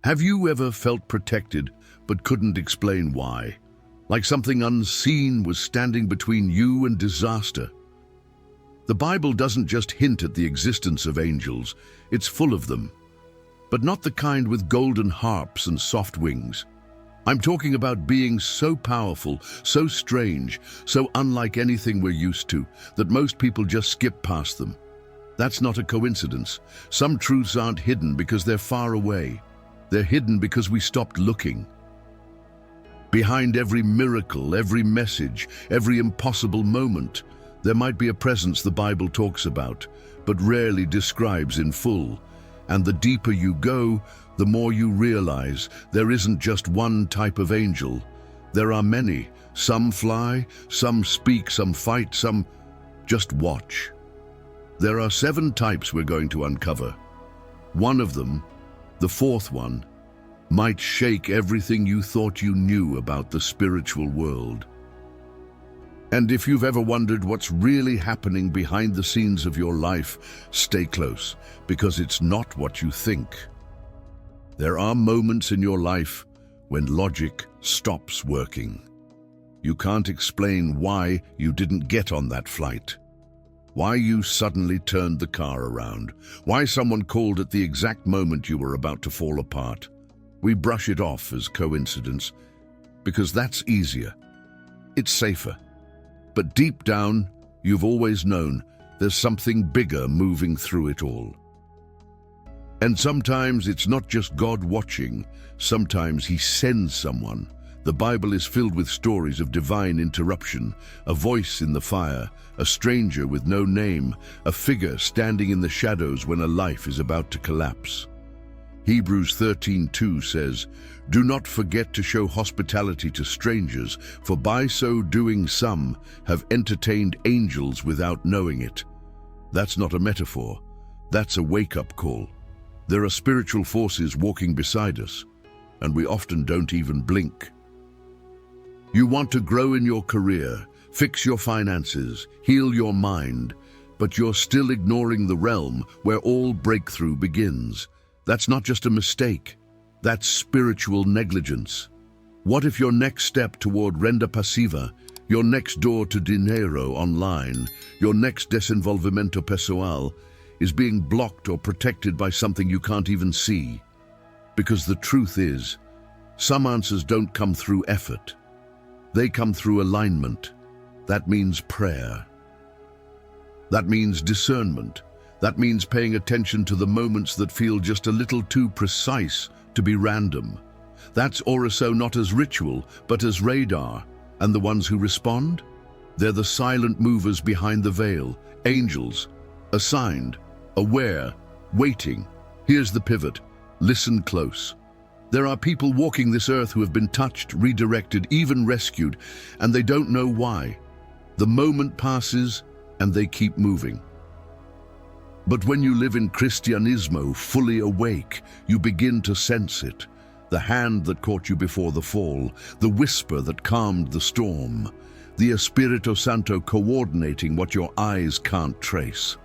Have you ever felt protected but couldn't explain why? Like something unseen was standing between you and disaster? The Bible doesn't just hint at the existence of angels, it's full of them. But not the kind with golden harps and soft wings. I'm talking about beings so powerful, so strange, so unlike anything we're used to, that most people just skip past them. That's not a coincidence. Some truths aren't hidden because they're far away. They're hidden because we stopped looking. Behind every miracle, every message, every impossible moment, there might be a presence the Bible talks about, but rarely describes in full. And the deeper you go, the more you realize there isn't just one type of angel. There are many. Some fly, some speak, some fight, some just watch. There are 7 types we're going to uncover. One of them, the 4th one, might shake everything you thought you knew about the spiritual world. And if you've ever wondered what's really happening behind the scenes of your life, stay close, because it's not what you think. There are moments in your life when logic stops working. You can't explain why you didn't get on that flight, why you suddenly turned the car around, why someone called at the exact moment you were about to fall apart. We brush it off as coincidence because that's easier. It's safer. But deep down, you've always known there's something bigger moving through it all. And sometimes it's not just God watching, sometimes He sends someone. The Bible is filled with stories of divine interruption, a voice in the fire, a stranger with no name, a figure standing in the shadows when a life is about to collapse. Hebrews 13:2 says, "Do not forget to show hospitality to strangers, for by so doing some have entertained angels without knowing it." That's not a metaphor. That's a wake-up call. There are spiritual forces walking beside us, and we often don't even blink. You want to grow in your career, fix your finances, heal your mind, but you're still ignoring the realm where all breakthrough begins. That's not just a mistake, that's spiritual negligence. What if your next step toward renda passiva, your next door to dinero online, your next desenvolvimento pessoal, is being blocked or protected by something you can't even see? Because the truth is, some answers don't come through effort. They come through alignment. That means prayer. That means discernment. That means paying attention to the moments that feel just a little too precise to be random. That's Orso not as ritual, but as radar. And the ones who respond? They're the silent movers behind the veil, angels, assigned, aware, waiting. Here's the pivot. Listen close. There are people walking this earth who have been touched, redirected, even rescued, and they don't know why. The moment passes, and they keep moving. But when you live in Cristianismo, fully awake, you begin to sense it. The hand that caught you before the fall, the whisper that calmed the storm, the Espírito Santo coordinating what your eyes can't trace.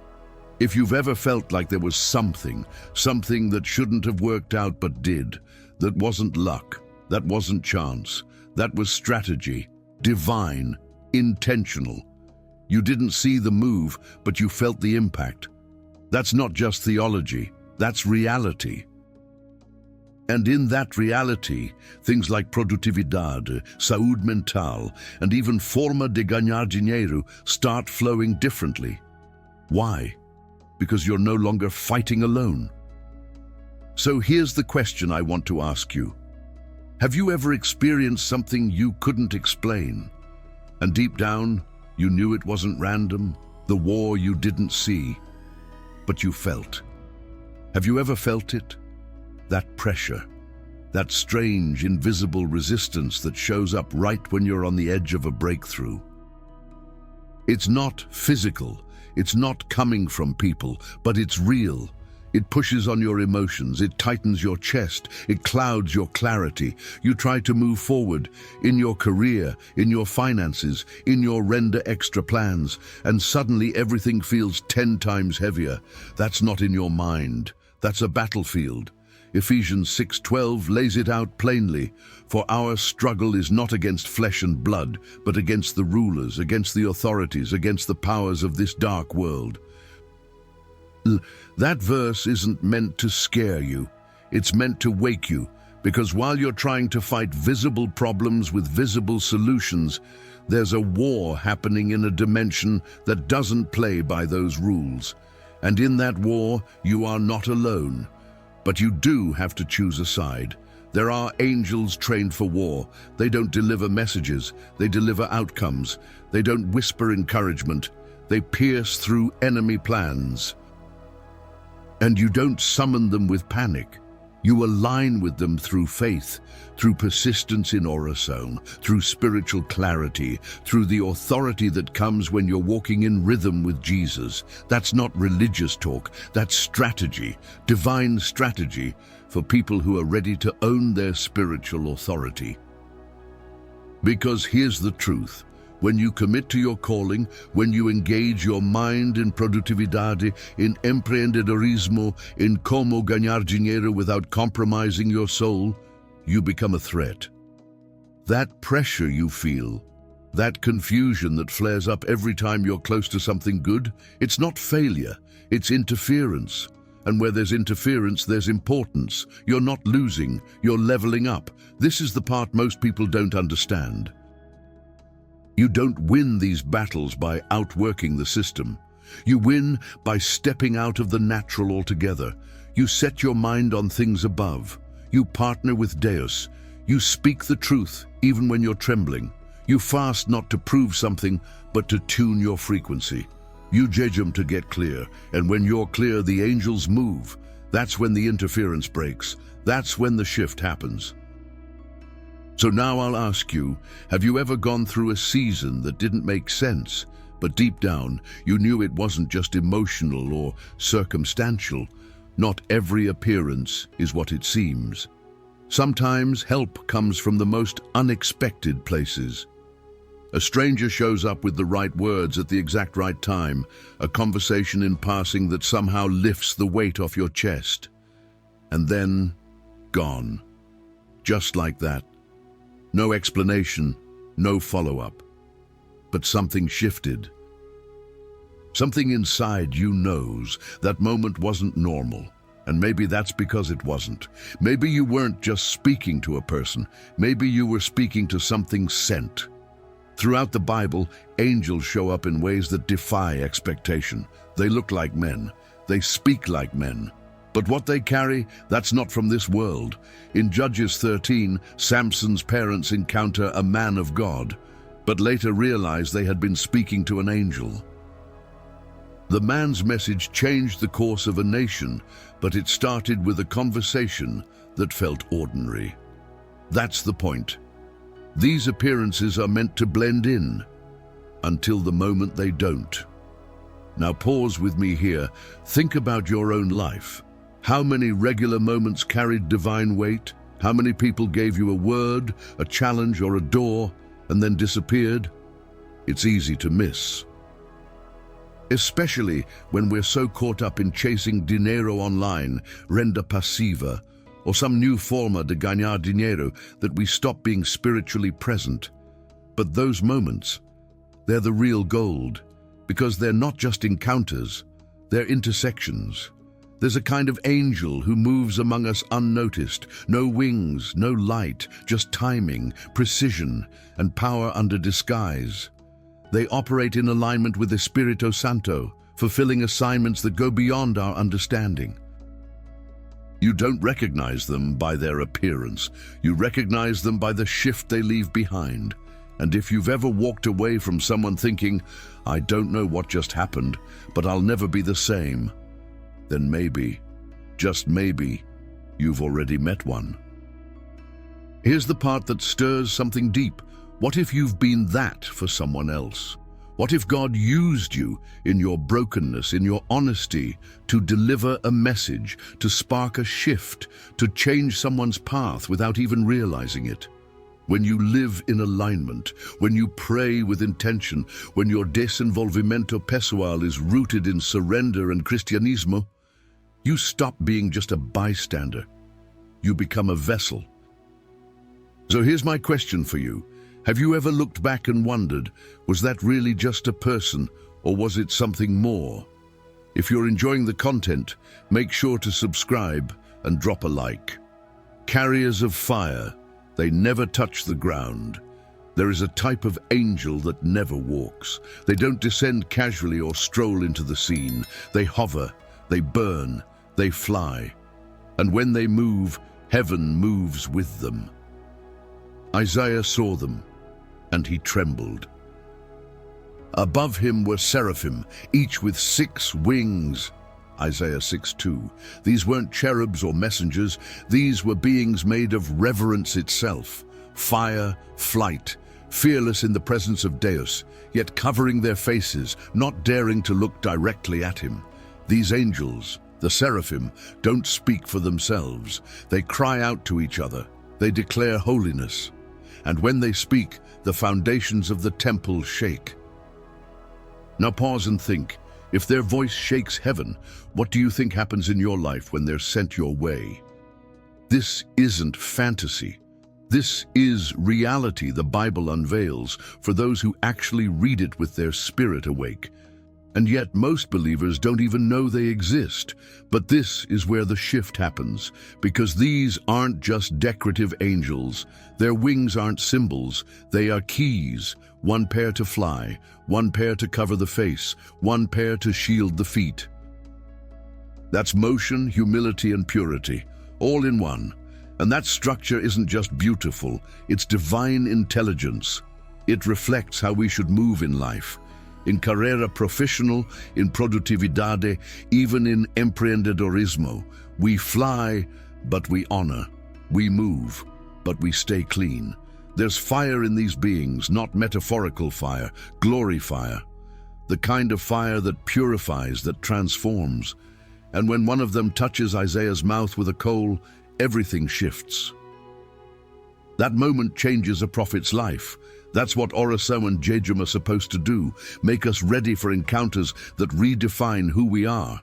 If you've ever felt like there was something that shouldn't have worked out but did, that wasn't luck, that wasn't chance, that was strategy, divine, intentional. You didn't see the move, but you felt the impact. That's not just theology, that's reality. And in that reality, things like produtividade, saúde mental, and even forma de ganhar dinheiro start flowing differently. Why? Because you're no longer fighting alone. So here's the question I want to ask you. Have you ever experienced something you couldn't explain? And deep down, you knew it wasn't random, the war you didn't see, but you felt. Have you ever felt it? That pressure, that strange, invisible resistance that shows up right when you're on the edge of a breakthrough. It's not physical, it's not coming from people, but it's real. It pushes on your emotions, it tightens your chest, it clouds your clarity. You try to move forward in your career, in your finances, in your render extra plans, and suddenly everything feels 10 times heavier. That's not in your mind, that's a battlefield. Ephesians 6:12 lays it out plainly, "For our struggle is not against flesh and blood, but against the rulers, against the authorities, against the powers of this dark world." That verse isn't meant to scare you. It's meant to wake you, because while you're trying to fight visible problems with visible solutions, there's a war happening in a dimension that doesn't play by those rules. And in that war, you are not alone. But you do have to choose a side. There are angels trained for war. They don't deliver messages, they deliver outcomes. They don't whisper encouragement, they pierce through enemy plans. And you don't summon them with panic. You align with them through faith, through persistence in orasome, through spiritual clarity, through the authority that comes when you're walking in rhythm with Jesus. That's not religious talk, that's strategy, divine strategy for people who are ready to own their spiritual authority. Because here's the truth. When you commit to your calling, when you engage your mind in productividade, in empreendedorismo, in como ganhar dinheiro without compromising your soul, you become a threat. That pressure you feel, that confusion that flares up every time you're close to something good, it's not failure, it's interference. And where there's interference, there's importance. You're not losing, you're leveling up. This is the part most people don't understand. You don't win these battles by outworking the system. You win by stepping out of the natural altogether. You set your mind on things above. You partner with Deus. You speak the truth even when you're trembling. You fast not to prove something, but to tune your frequency. You jejum to get clear, and when you're clear, the angels move. That's when the interference breaks. That's when the shift happens. So now I'll ask you, have you ever gone through a season that didn't make sense, but deep down you knew it wasn't just emotional or circumstantial? Not every appearance is what it seems. Sometimes help comes from the most unexpected places. A stranger shows up with the right words at the exact right time, a conversation in passing that somehow lifts the weight off your chest. And then, gone. Just like that. No explanation, no follow-up. But something shifted. Something inside you knows that moment wasn't normal, and maybe that's because it wasn't. Maybe you weren't just speaking to a person, maybe you were speaking to something sent. Throughout the Bible, angels show up in ways that defy expectation. They look like men, they speak like men. But what they carry, that's not from this world. In Judges 13, Samson's parents encounter a man of God, but later realize they had been speaking to an angel. The man's message changed the course of a nation, but it started with a conversation that felt ordinary. That's the point. These appearances are meant to blend in, until the moment they don't. Now pause with me here. Think about your own life. How many regular moments carried divine weight? How many people gave you a word, a challenge, or a door, and then disappeared? It's easy to miss. Especially when we're so caught up in chasing dinero online, renda passiva, or some new forma de ganhar dinero that we stop being spiritually present. But those moments, they're the real gold, because they're not just encounters, they're intersections. There's a kind of angel who moves among us unnoticed. No wings, no light, just timing, precision, and power under disguise. They operate in alignment with Espírito Santo, fulfilling assignments that go beyond our understanding. You don't recognize them by their appearance. You recognize them by the shift they leave behind. And if you've ever walked away from someone thinking, "I don't know what just happened, but I'll never be the same," then maybe, just maybe, you've already met one. Here's the part that stirs something deep. What if you've been that for someone else? What if God used you in your brokenness, in your honesty, to deliver a message, to spark a shift, to change someone's path without even realizing it? When you live in alignment, when you pray with intention, when your desenvolvimento pessoal is rooted in surrender and Cristianismo, you stop being just a bystander. you become a vessel. So here's my question for you. Have you ever looked back and wondered, was that really just a person, or was it something more? If you're enjoying the content, make sure to subscribe and drop a like. Carriers of fire, they never touch the ground. There is a type of angel that never walks. They don't descend casually or stroll into the scene. They hover, they burn, they fly. And when they move, heaven moves with them. Isaiah saw them, and he trembled. Above him were seraphim, each with 6 wings. Isaiah 6:2. These weren't cherubs or messengers. These were beings made of reverence itself. Fire, flight, fearless in the presence of Deus, yet covering their faces, not daring to look directly at him. These angels, the seraphim, don't speak for themselves. They cry out to each other. They declare holiness. And when they speak, the foundations of the temple shake. Now pause and think. If their voice shakes heaven, what do you think happens in your life when they're sent your way? This isn't fantasy. This is reality the Bible unveils for those who actually read it with their spirit awake. And yet most believers don't even know they exist. But this is where the shift happens, because these aren't just decorative angels. Their wings aren't symbols, they are keys. 1 pair to fly, 1 pair to cover the face, 1 pair to shield the feet. That's motion, humility, and purity, all in one. And that structure isn't just beautiful, it's divine intelligence. It reflects how we should move in life. In carrera profesional, in produtividade, even in emprendedorismo, we fly, but we honor. We move, but we stay clean. There's fire in these beings, not metaphorical fire, glory fire. The kind of fire that purifies, that transforms. And when one of them touches Isaiah's mouth with a coal, everything shifts. That moment changes a prophet's life. That's what oração and jejum are supposed to do, make us ready for encounters that redefine who we are.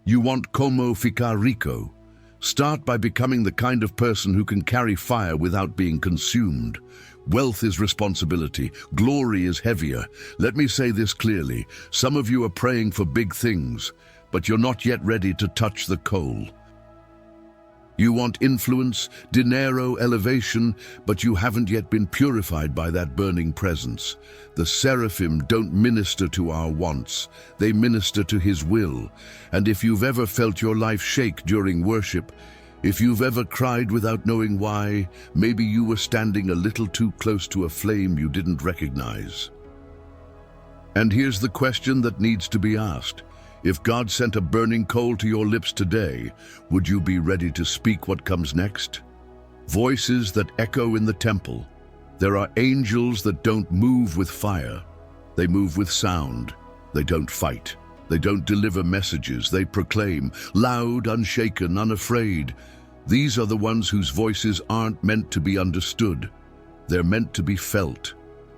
You want como ficar rico? Start by becoming the kind of person who can carry fire without being consumed. Wealth is responsibility. Glory is heavier. Let me say this clearly. Some of you are praying for big things, but you're not yet ready to touch the coal. You want influence, dinero, elevation, but you haven't yet been purified by that burning presence. The seraphim don't minister to our wants, they minister to His will. And if you've ever felt your life shake during worship, if you've ever cried without knowing why, maybe you were standing a little too close to a flame you didn't recognize. And here's the question that needs to be asked. If God sent a burning coal to your lips today, would you be ready to speak what comes next? Voices that echo in the temple. There are angels that don't move with fire. They move with sound. They don't fight. They don't deliver messages. They proclaim, loud, unshaken, unafraid. These are the ones whose voices aren't meant to be understood. They're meant to be felt.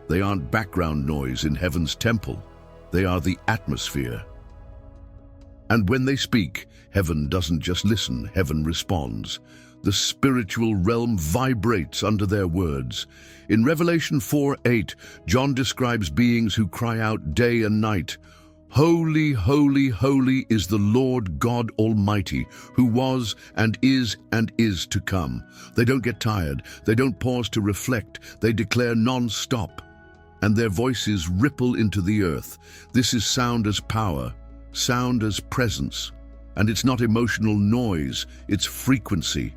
They aren't background noise in heaven's temple. They are the atmosphere. And when they speak, heaven doesn't just listen, heaven responds. The spiritual realm vibrates under their words. In Revelation 4:8, John describes beings who cry out day and night, "Holy, holy, holy is the Lord God Almighty, who was and is to come." They don't get tired. They don't pause to reflect. They declare non-stop. And their voices ripple into the earth. This is sound as power. Sound as presence, and it's not emotional noise, it's frequency.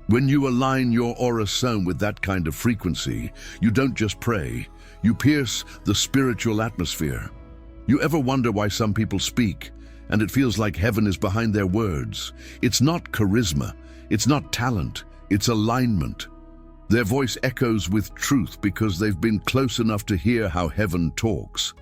When you align your oração with that kind of frequency, you don't just pray, you pierce the spiritual atmosphere. You ever wonder why some people speak, and it feels like heaven is behind their words? It's not charisma, it's not talent, it's alignment. Their voice echoes with truth because they've been close enough to hear how heaven talks.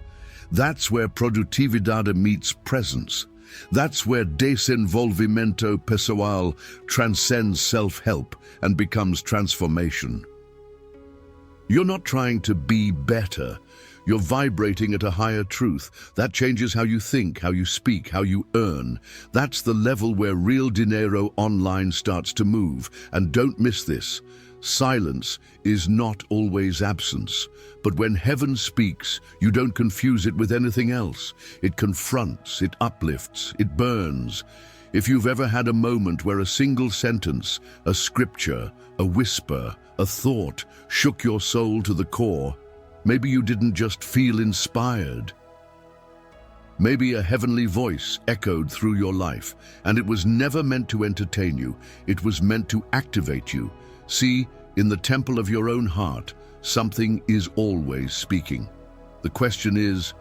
That's where produtividade meets presence. That's where desenvolvimento pessoal transcends self-help and becomes transformation. You're not trying to be better. You're vibrating at a higher truth. That changes how you think, how you speak, how you earn. That's the level where real dinero online starts to move. And don't miss this. Silence is not always absence. But when heaven speaks, you don't confuse it with anything else. It confronts, it uplifts, it burns. If you've ever had a moment where a single sentence, a scripture, a whisper, a thought shook your soul to the core, maybe you didn't just feel inspired. Maybe a heavenly voice echoed through your life, and it was never meant to entertain you. It was meant to activate you. See, in the temple of your own heart, something is always speaking. The question is,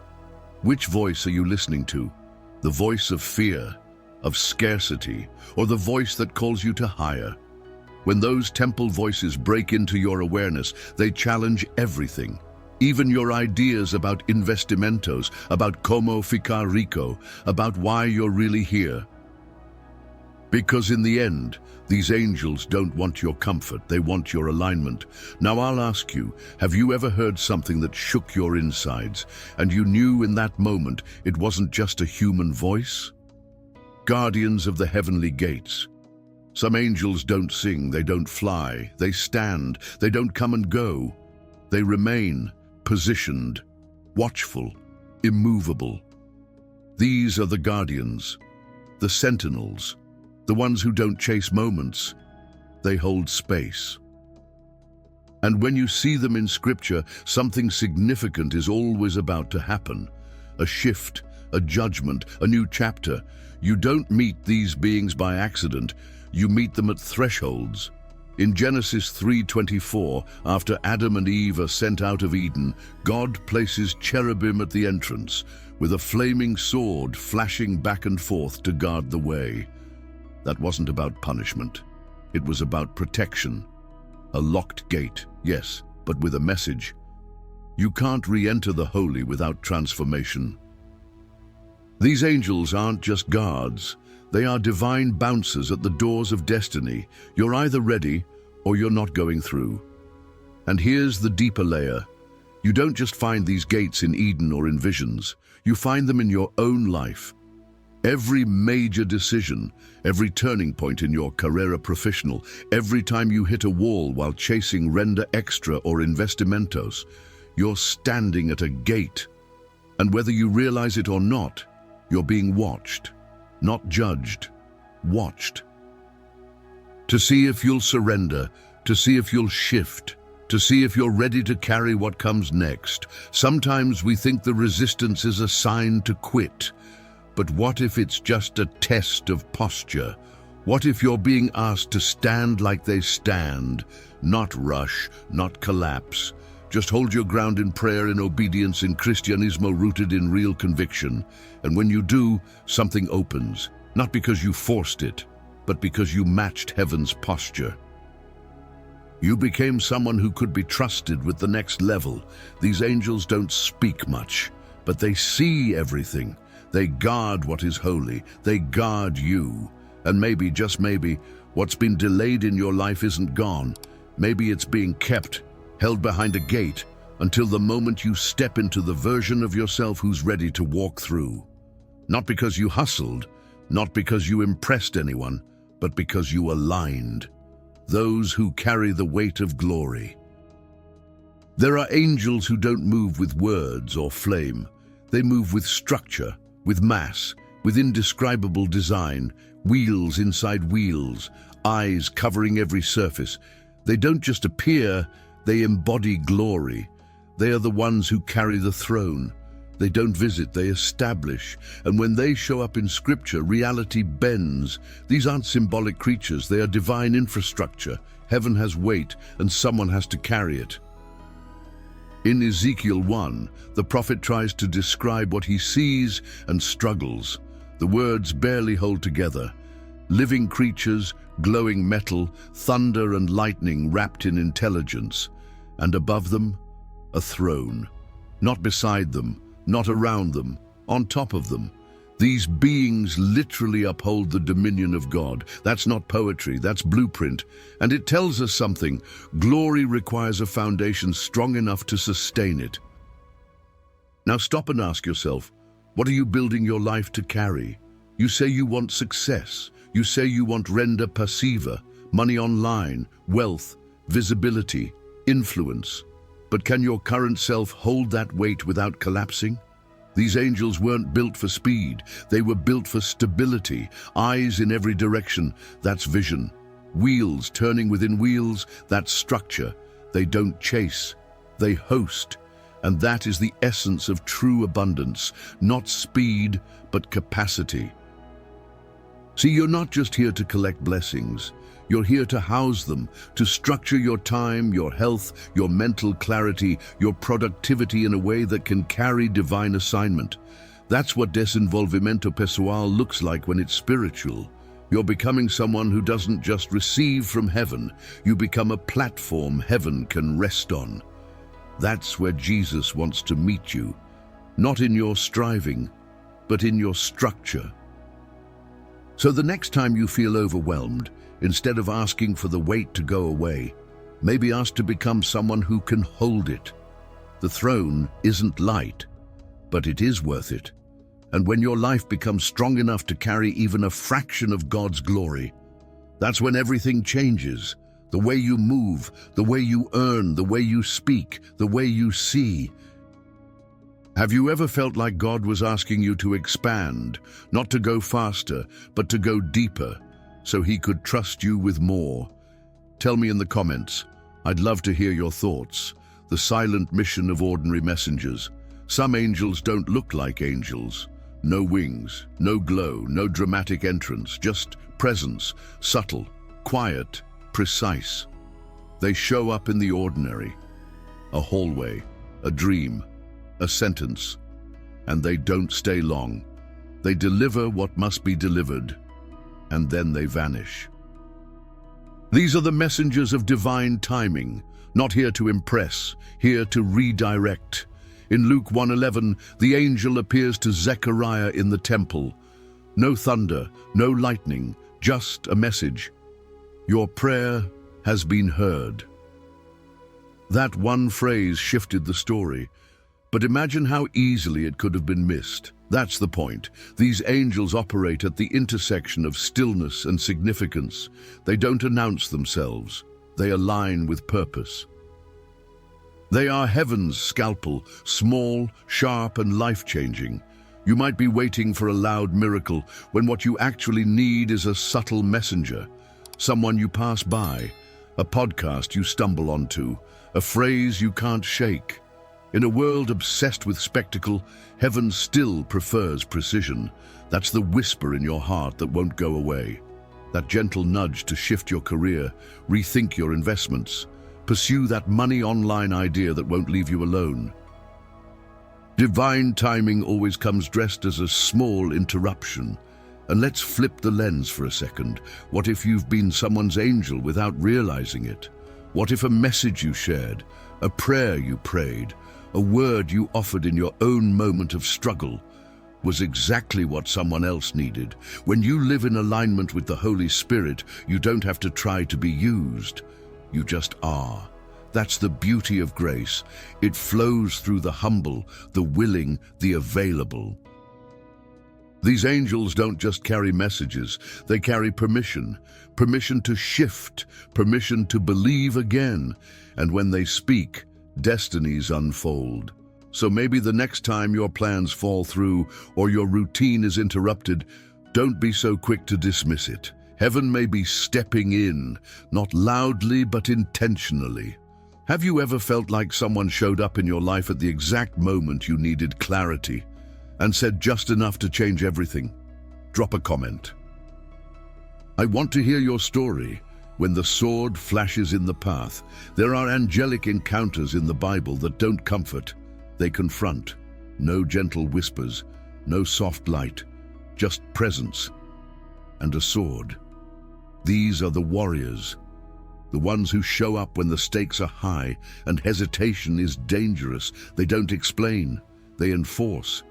which voice are you listening to? The voice of fear, of scarcity, or the voice that calls you to higher? When those temple voices break into your awareness, they challenge everything. Even your ideas about investimentos, about como ficar rico, about why you're really here. Because in the end, these angels don't want your comfort, they want your alignment. Now I'll ask you, have you ever heard something that shook your insides, and you knew in that moment it wasn't just a human voice? Guardians of the heavenly gates. Some angels don't sing, they don't fly, they stand, they don't come and go. They remain, positioned, watchful, immovable. These are the guardians, the sentinels, the ones who don't chase moments, they hold space. And when you see them in Scripture, something significant is always about to happen. A shift, a judgment, a new chapter. You don't meet these beings by accident, you meet them at thresholds. In Genesis 3:24, after Adam and Eve are sent out of Eden, God places cherubim at the entrance, with a flaming sword flashing back and forth to guard the way. That wasn't about punishment. It was about protection. A locked gate, yes, but with a message. You can't re-enter the holy without transformation. These angels aren't just guards. They are divine bouncers at the doors of destiny. You're either ready or you're not going through. And here's the deeper layer. You don't just find these gates in Eden or in visions. You find them in your own life. Every major decision, every turning point in your carrera professional, every time you hit a wall while chasing renda extra or investimentos, you're standing at a gate. And whether you realize it or not, you're being watched, not judged, watched. To see if you'll surrender, to see if you'll shift, to see if you're ready to carry what comes next. Sometimes we think the resistance is a sign to quit. But what if it's just a test of posture? What if you're being asked to stand like they stand, not rush, not collapse? Just hold your ground in prayer and obedience in Cristianismo rooted in real conviction. And when you do, something opens, not because you forced it, but because you matched heaven's posture. You became someone who could be trusted with the next level. These angels don't speak much, but they see everything. They guard what is holy. They guard you. And maybe, just maybe, what's been delayed in your life isn't gone. Maybe it's being kept, held behind a gate, until the moment you step into the version of yourself who's ready to walk through. Not because you hustled, not because you impressed anyone, but because you aligned. Those who carry the weight of glory. There are angels who don't move with words or flame. They move with structure, with mass, with indescribable design, wheels inside wheels, eyes covering every surface. They don't just appear, they embody glory. They are the ones who carry the throne. They don't visit, they establish. And when they show up in Scripture, reality bends. These aren't symbolic creatures, they are divine infrastructure. Heaven has weight, and someone has to carry it. In Ezekiel 1, the prophet tries to describe what he sees and struggles. The words barely hold together. Living creatures, glowing metal, thunder and lightning wrapped in intelligence. And above them, a throne. Not beside them, not around them, on top of them. These beings literally uphold the dominion of God. That's not poetry, that's blueprint. And it tells us something. Glory requires a foundation strong enough to sustain it. Now stop and ask yourself, what are you building your life to carry? You say you want success. You say you want renda passiva, money online, wealth, visibility, influence. But can your current self hold that weight without collapsing? These angels weren't built for speed. They were built for stability. Eyes in every direction, that's vision. Wheels turning within wheels, that's structure. They don't chase, they host. And that is the essence of true abundance, not speed, but capacity. See, you're not just here to collect blessings. You're here to house them, to structure your time, your health, your mental clarity, your productivity in a way that can carry divine assignment. That's what desenvolvimento pessoal looks like when it's spiritual. You're becoming someone who doesn't just receive from heaven. You become a platform heaven can rest on. That's where Jesus wants to meet you, not in your striving, but in your structure. So the next time you feel overwhelmed, instead of asking for the weight to go away, maybe ask to become someone who can hold it. The throne isn't light, but it is worth it. And when your life becomes strong enough to carry even a fraction of God's glory, that's when everything changes. The way you move, the way you earn, the way you speak, the way you see. Have you ever felt like God was asking you to expand, not to go faster, but to go deeper, so He could trust you with more? Tell me in the comments. I'd love to hear your thoughts. The silent mission of ordinary messengers. Some angels don't look like angels. No wings, no glow, no dramatic entrance, just presence, subtle, quiet, precise. They show up in the ordinary. A hallway, a dream, a sentence, and they don't stay long. They deliver what must be delivered, and then they vanish. These are the messengers of divine timing, not here to impress, here to redirect. In Luke 1:11, the angel appears to Zechariah in the temple. No thunder, no lightning, just a message. Your prayer has been heard. That one phrase shifted the story, but imagine how easily it could have been missed. That's the point. These angels operate at the intersection of stillness and significance. They don't announce themselves. They align with purpose. They are heaven's scalpel, small, sharp, and life-changing. You might be waiting for a loud miracle when what you actually need is a subtle messenger. Someone you pass by, a podcast you stumble onto, a phrase you can't shake. In a world obsessed with spectacle, heaven still prefers precision. That's the whisper in your heart that won't go away. That gentle nudge to shift your career, rethink your investments, pursue that money online idea that won't leave you alone. Divine timing always comes dressed as a small interruption. And let's flip the lens for a second. What if you've been someone's angel without realizing it? What if a message you shared, a prayer you prayed, a word you offered in your own moment of struggle was exactly what someone else needed? When you live in alignment with the Holy Spirit, you don't have to try to be used. You just are. That's the beauty of grace. It flows through the humble, the willing, the available. These angels don't just carry messages, they carry permission. Permission to shift, permission to believe again. And when they speak, destinies unfold. So maybe the next time your plans fall through or your routine is interrupted, don't be so quick to dismiss it. Heaven may be stepping in, not loudly but intentionally. Have you ever felt like someone showed up in your life at the exact moment you needed clarity and said just enough to change everything? Drop a comment. I want to hear your story. When the sword flashes in the path, there are angelic encounters in the Bible that don't comfort, they confront. No gentle whispers, no soft light, just presence and a sword. These are the warriors, the ones who show up when the stakes are high and hesitation is dangerous. They don't explain, they enforce.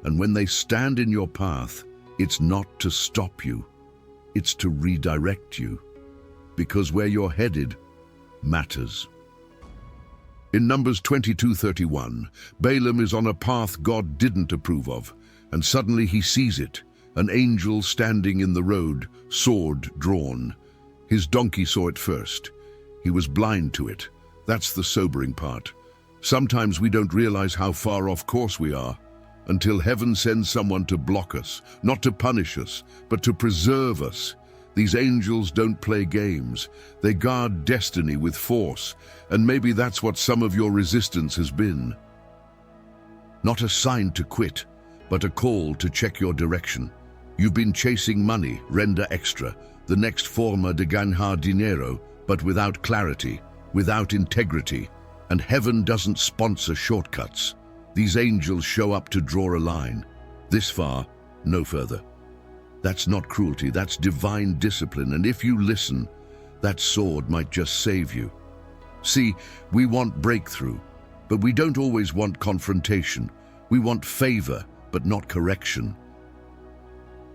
And when they stand in your path, it's not to stop you, it's to redirect you. Because where you're headed matters. In Numbers 22:31, Balaam is on a path God didn't approve of, and suddenly he sees it, an angel standing in the road, sword drawn. His donkey saw it first. He was blind to it. That's the sobering part. Sometimes we don't realize how far off course we are until heaven sends someone to block us, not to punish us, but to preserve us. These angels don't play games. They guard destiny with force, and maybe that's what some of your resistance has been. Not a sign to quit, but a call to check your direction. You've been chasing money, renda extra, the next forma de ganar dinero, but without clarity, without integrity, and heaven doesn't sponsor shortcuts. These angels show up to draw a line. This far, no further. That's not cruelty, that's divine discipline, and if you listen, that sword might just save you. See, we want breakthrough, but we don't always want confrontation. We want favor, but not correction.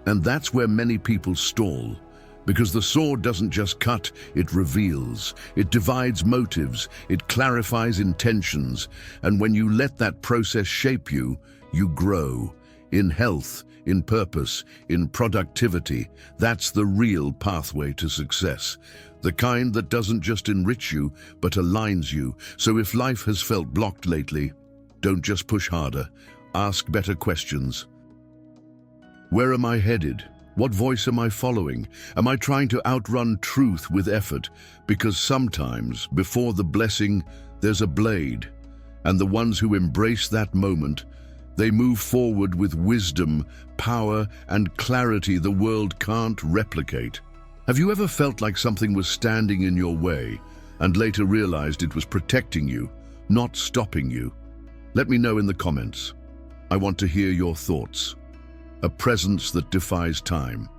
And that's where many people stall, because the sword doesn't just cut, it reveals. It divides motives, it clarifies intentions, and when you let that process shape you, you grow. In health, in purpose, in productivity. That's the real pathway to success. The kind that doesn't just enrich you, but aligns you. So if life has felt blocked lately, don't just push harder. Ask better questions. Where am I headed? What voice am I following? Am I trying to outrun truth with effort? Because sometimes, before the blessing, there's a blade. And the ones who embrace that moment, they move forward with wisdom, power, and clarity the world can't replicate. Have you ever felt like something was standing in your way and later realized it was protecting you, not stopping you? Let me know in the comments. I want to hear your thoughts. A presence that defies time.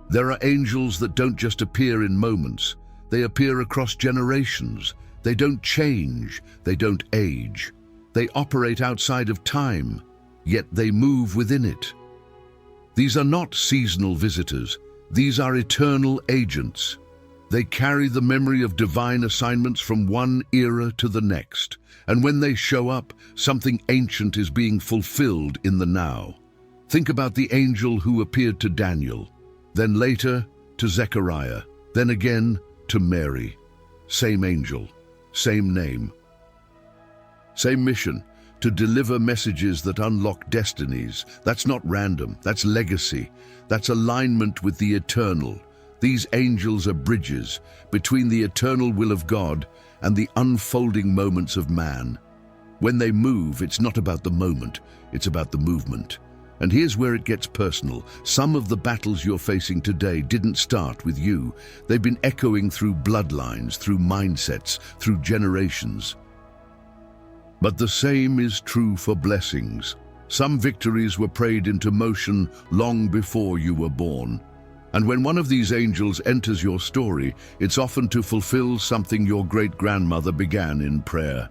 There are angels that don't just appear in moments. They appear across generations. They don't change. They don't age. They operate outside of time, yet they move within it. These are not seasonal visitors. These are eternal agents. They carry the memory of divine assignments from one era to the next. And when they show up, something ancient is being fulfilled in the now. Think about the angel who appeared to Daniel, then later to Zechariah, then again to Mary. Same angel, same name. Same mission, to deliver messages that unlock destinies. That's not random, that's legacy. That's alignment with the eternal. These angels are bridges between the eternal will of God and the unfolding moments of man. When they move, it's not about the moment, it's about the movement. And here's where it gets personal. Some of the battles you're facing today didn't start with you. They've been echoing through bloodlines, through mindsets, through generations. But the same is true for blessings. Some victories were prayed into motion long before you were born. And when one of these angels enters your story, it's often to fulfill something your great-grandmother began in prayer,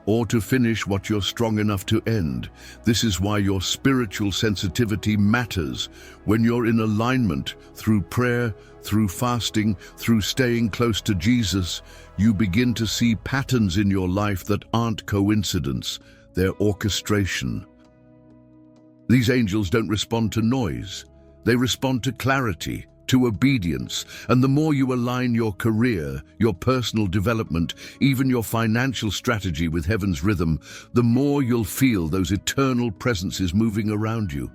or to finish what you're strong enough to end. This is why your spiritual sensitivity matters. When you're in alignment, through prayer, through fasting, through staying close to Jesus, you begin to see patterns in your life that aren't coincidence, they're orchestration. These angels don't respond to noise. They respond to clarity, to obedience, and the more you align your career, your personal development, even your financial strategy with heaven's rhythm, the more you'll feel those eternal presences moving around you.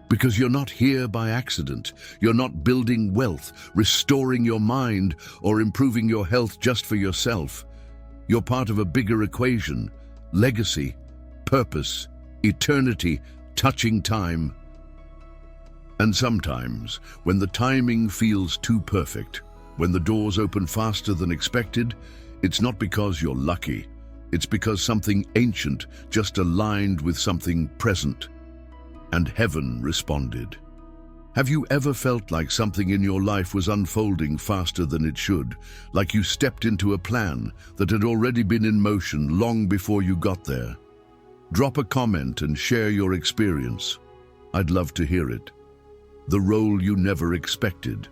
Because you're not here by accident. You're not building wealth, restoring your mind, or improving your health just for yourself. You're part of a bigger equation: legacy, purpose, eternity, touching time. And sometimes, when the timing feels too perfect, when the doors open faster than expected, it's not because you're lucky. It's because something ancient just aligned with something present. And heaven responded. Have you ever felt like something in your life was unfolding faster than it should? Like you stepped into a plan that had already been in motion long before you got there? Drop a comment and share your experience. I'd love to hear it. The role you never expected.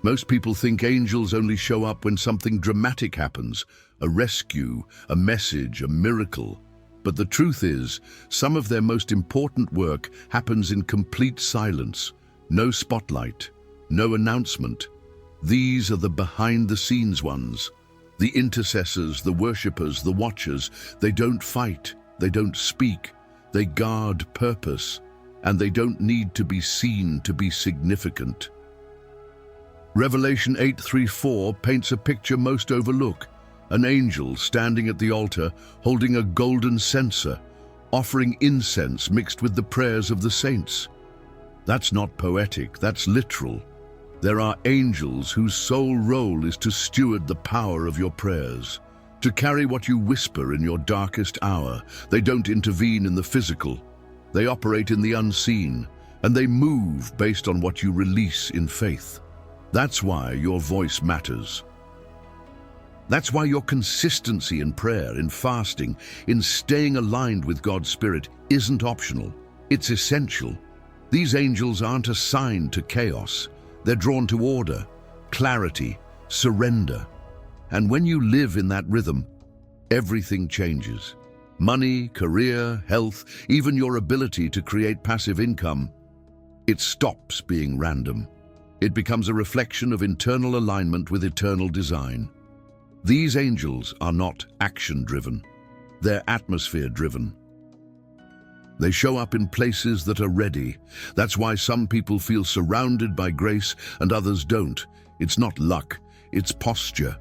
Most people think angels only show up when something dramatic happens, a rescue, a message, a miracle. But the truth is, some of their most important work happens in complete silence. No spotlight, no announcement. These are the behind-the-scenes ones. The intercessors, the worshippers, the watchers. They don't fight, they don't speak, they guard purpose, and they don't need to be seen to be significant. Revelation 8:3-4 paints a picture most overlook. An angel standing at the altar holding a golden censer, offering incense mixed with the prayers of the saints. That's not poetic, that's literal. There are angels whose sole role is to steward the power of your prayers, to carry what you whisper in your darkest hour. They don't intervene in the physical. They operate in the unseen, and they move based on what you release in faith. That's why your voice matters. That's why your consistency in prayer, in fasting, in staying aligned with God's Spirit isn't optional. It's essential. These angels aren't assigned to chaos. They're drawn to order, clarity, surrender. And when you live in that rhythm, everything changes. Money, career, health, even your ability to create passive income, it stops being random. It becomes a reflection of internal alignment with eternal design. These angels are not action-driven. They're atmosphere-driven. They show up in places that are ready. That's why some people feel surrounded by grace and others don't. It's not luck, it's posture.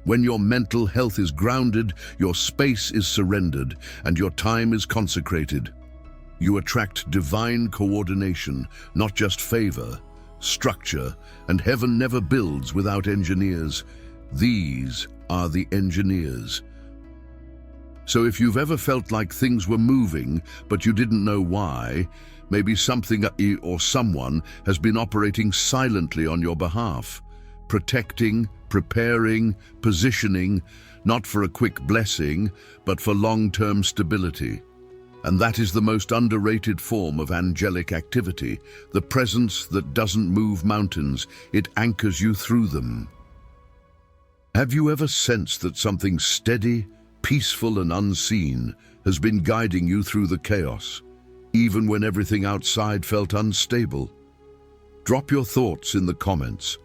When your mental health is grounded, your space is surrendered, and your time is consecrated. You attract divine coordination, not just favor, structure, and heaven never builds without engineers. These are the engineers. So if you've ever felt like things were moving, but you didn't know why, maybe something or someone has been operating silently on your behalf, protecting, preparing, positioning, not for a quick blessing, but for long-term stability. And that is the most underrated form of angelic activity, the presence that doesn't move mountains, it anchors you through them. Have you ever sensed that something steady, peaceful and unseen has been guiding you through the chaos, even when everything outside felt unstable? Drop your thoughts in the comments.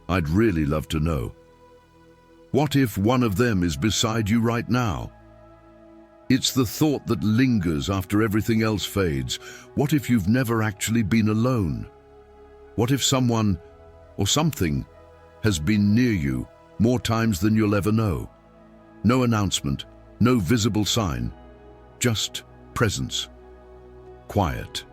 I'd really love to know. What if one of them is beside you right now? It's the thought that lingers after everything else fades. What if you've never actually been alone? What if someone or something has been near you more times than you'll ever know? No announcement, no visible sign, just presence. Quiet.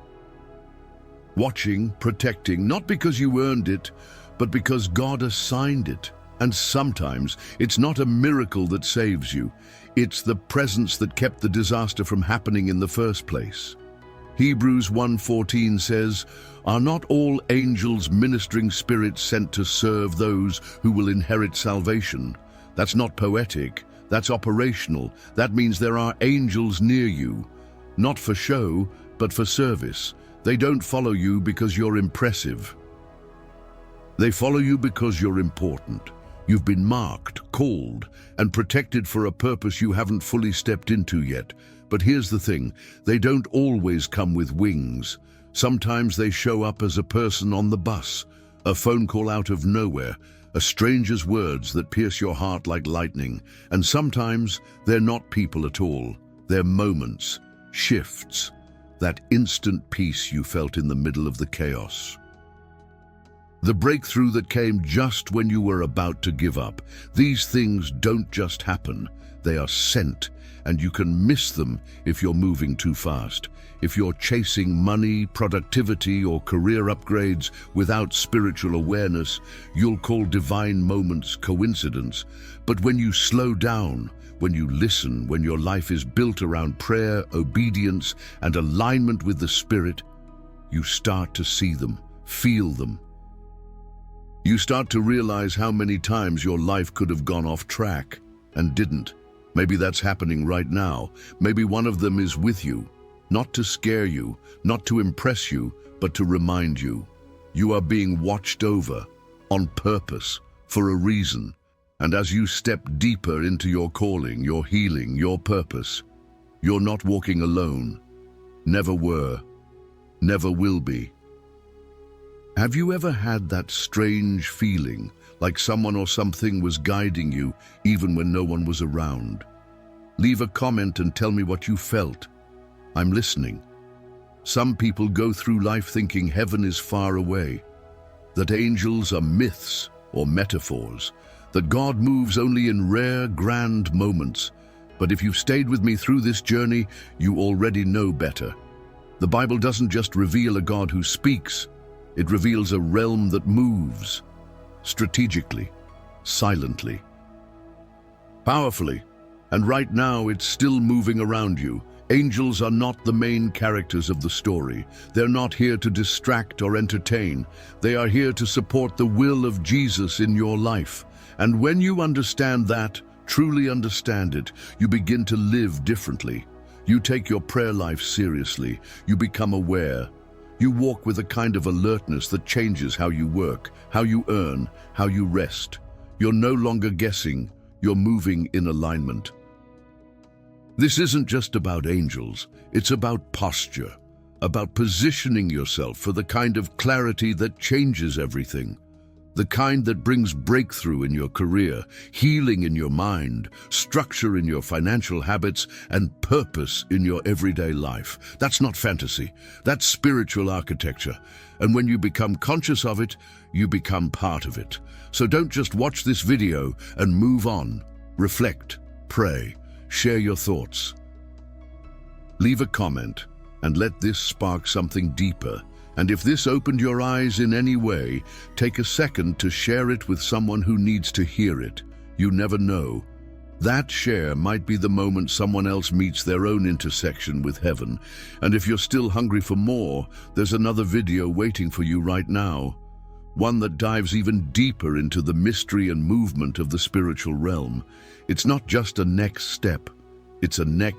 Watching, protecting, not because you earned it, but because God assigned it. And sometimes it's not a miracle that saves you. It's the presence that kept the disaster from happening in the first place. Hebrews 1:14 says, "Are not all angels ministering spirits sent to serve those who will inherit salvation?" That's not poetic, that's operational. That means there are angels near you, not for show, but for service. They don't follow you because you're impressive. They follow you because you're important. You've been marked, called, and protected for a purpose you haven't fully stepped into yet. But here's the thing, they don't always come with wings. Sometimes they show up as a person on the bus, a phone call out of nowhere, a stranger's words that pierce your heart like lightning. And sometimes they're not people at all. They're moments, shifts, that instant peace you felt in the middle of the chaos. The breakthrough that came just when you were about to give up. These things don't just happen, they are sent, and you can miss them if you're moving too fast. If you're chasing money, productivity, or career upgrades without spiritual awareness, you'll call divine moments coincidence. But when you slow down, when you listen, when your life is built around prayer, obedience, and alignment with the Spirit, you start to see them, feel them. You start to realize how many times your life could have gone off track and didn't. Maybe that's happening right now. Maybe one of them is with you, not to scare you, not to impress you, but to remind you. You are being watched over. on purpose, for a reason. And as you step deeper into your calling, your healing, your purpose, you're not walking alone. Never were. Never will be. Have you ever had that strange feeling, like someone or something was guiding you, even when no one was around? Leave a comment and tell me what you felt. I'm listening. Some people go through life thinking heaven is far away, that angels are myths or metaphors, that God moves only in rare, grand moments. But if you've stayed with me through this journey, you already know better. The Bible doesn't just reveal a God who speaks, it reveals a realm that moves, strategically, silently, powerfully. And right now, it's still moving around you. Angels are not the main characters of the story. They're not here to distract or entertain. They are here to support the will of Jesus in your life. And when you understand that, truly understand it, you begin to live differently. You take your prayer life seriously. You become aware. You walk with a kind of alertness that changes how you work, how you earn, how you rest. You're no longer guessing. You're moving in alignment. This isn't just about angels. It's about posture, about positioning yourself for the kind of clarity that changes everything. The kind that brings breakthrough in your career, healing in your mind, structure in your financial habits, and purpose in your everyday life. That's not fantasy. That's spiritual architecture. And when you become conscious of it, you become part of it. So don't just watch this video and move on. Reflect, pray, share your thoughts. Leave a comment and let this spark something deeper. And if this opened your eyes in any way, take a second to share it with someone who needs to hear it. You never know. That share might be the moment someone else meets their own intersection with heaven. And if you're still hungry for more, there's another video waiting for you right now. One that dives even deeper into the mystery and movement of the spiritual realm. It's not just a next step, it's a next